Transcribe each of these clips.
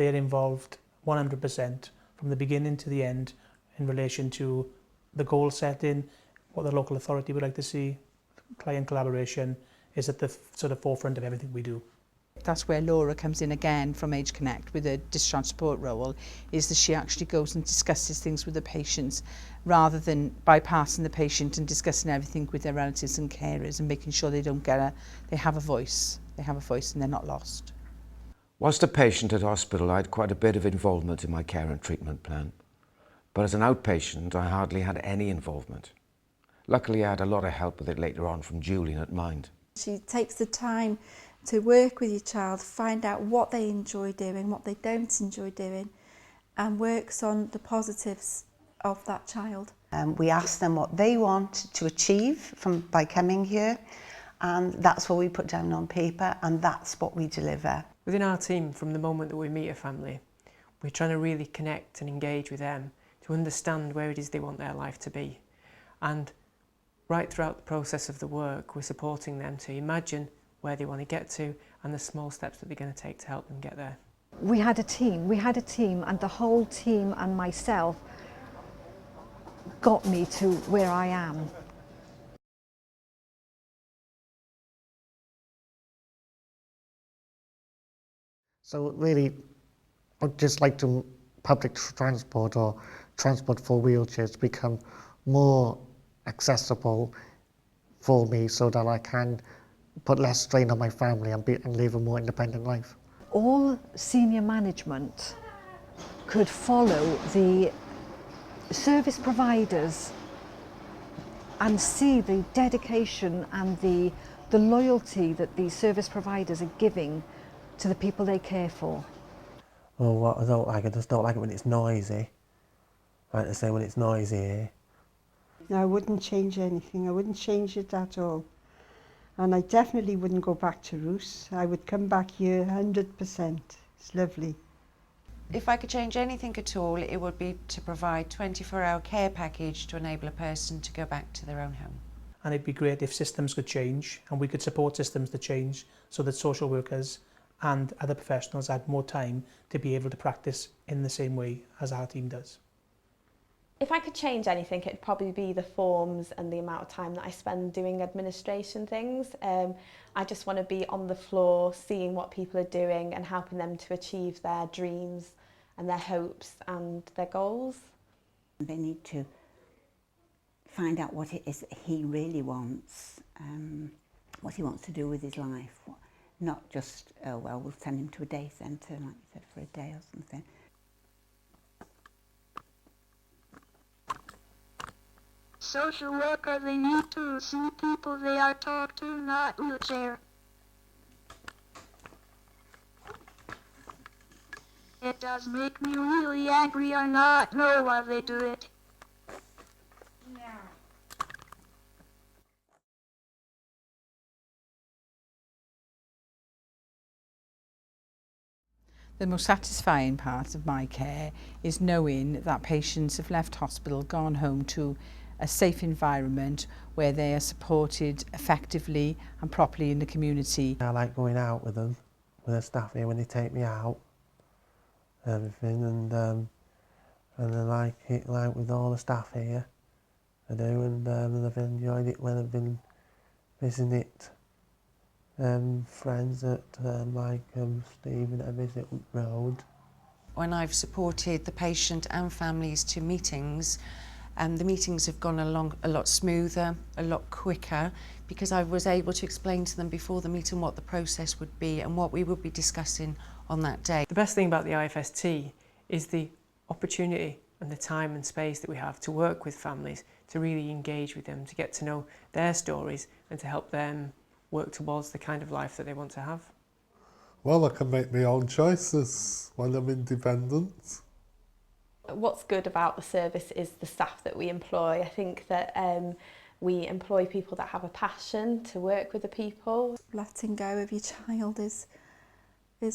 they're involved 100% from the beginning to the end in relation to the goal setting, what the local authority would like to see. Client collaboration is at the sort of forefront of everything we do. That's where Laura comes in again from Age Connect with a discharge support role, is that she actually goes and discusses things with the patients rather than bypassing the patient and discussing everything with their relatives and carers and making sure they have a voice. They have a voice and they're not lost. Whilst a patient at hospital, I had quite a bit of involvement in my care and treatment plan. But as an outpatient, I hardly had any involvement. Luckily, I had a lot of help with it later on from Julian at Mind. She takes the time to work with your child, find out what they enjoy doing, what they don't enjoy doing, and works on the positives of that child. We ask them what they want to achieve by coming here, and that's what we put down on paper, and that's what we deliver. Within our team, from the moment that we meet a family, we're trying to really connect and engage with them to understand where it is they want their life to be. And right throughout the process of the work, we're supporting them to imagine where they want to get to and the small steps that they're going to take to help them get there. We had a team and the whole team and myself got me to where I am. So really, I'd just like to public transport or transport for wheelchairs become more accessible for me so that I can put less strain on my family and live a more independent life. All senior management could follow the service providers and see the dedication and the loyalty that the service providers are giving to the people they care for. Well, what I don't like, I just don't like it when it's noisy. Like I say, when it's noisy here. No, I wouldn't change anything. I wouldn't change it at all. And I definitely wouldn't go back to Roos. I would come back here 100%. It's lovely. If I could change anything at all, it would be to provide 24-hour care package to enable a person to go back to their own home. And it'd be great if systems could change and we could support systems to change so that social workers and other professionals had more time to be able to practice in the same way as our team does. If I could change anything, it'd probably be the forms and the amount of time that I spend doing administration things. I just want to be on the floor, seeing what people are doing and helping them to achieve their dreams and their hopes and their goals. They need to find out what it is that he really wants, what he wants to do with his life. Not just, oh well, we'll send him to a day centre, like you said, for a day or something. Social worker, they need to see people they are taught to, not wheelchair. It does make me really angry or not know why they do it. The most satisfying part of my care is knowing that patients have left hospital, gone home to a safe environment where they are supported effectively and properly in the community. I like going out with them, with the staff here when they take me out, everything, and I like it like with all the staff here. I do, and I've enjoyed it when I've been visiting it. Friends at Stephen at Visit Road. When I've supported the patient and families to meetings, the meetings have gone along a lot smoother, a lot quicker, because I was able to explain to them before the meeting what the process would be and what we would be discussing on that day. The best thing about the IFST is the opportunity and the time and space that we have to work with families, to really engage with them, to get to know their stories and to help them work towards the kind of life that they want to have. Well, I can make my own choices when I'm independent. What's good about the service is the staff that we employ. I think that we employ people that have a passion to work with the people. Letting go of your child is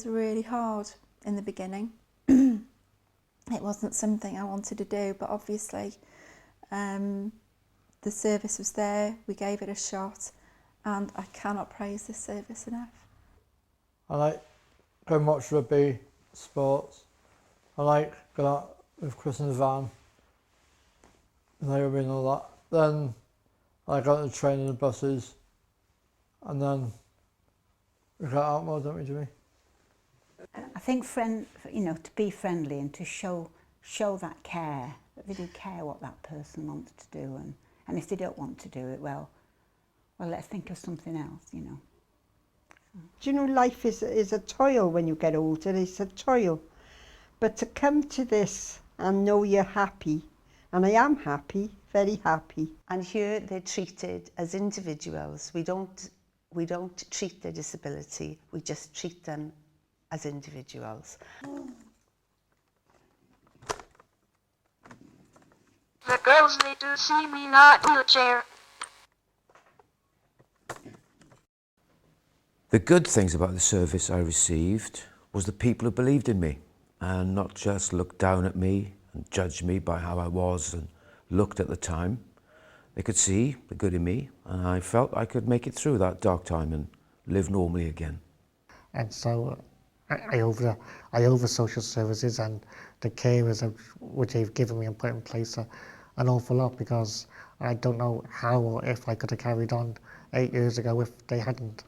really hard in the beginning. It wasn't something I wanted to do, but obviously the service was there, we gave it a shot, and I cannot praise this service enough. I like how much would be sports. I like going out with Chris in the van, Naomi and all that. Then I got on the train and the buses, and then we got out more, don't we, Jimmy? I think to be friendly and to show that care, that they do care what that person wants to do, and if they don't want to do it, well, let's think of something else, Do you know, life is a toil when you get older, it's a toil. But to come to this and know you're happy, and I am happy, very happy. And here they're treated as individuals. We don't treat their disability, we just treat them as individuals. The girls need to see me, not wheelchair. The good things about the service I received was the people who believed in me and not just looked down at me and judged me by how I was and looked at the time. They could see the good in me, and I felt I could make it through that dark time and live normally again. And so I over social services and the carers which they've given me and put in place an awful lot, because I don't know how or if I could have carried on 8 years ago if they hadn't.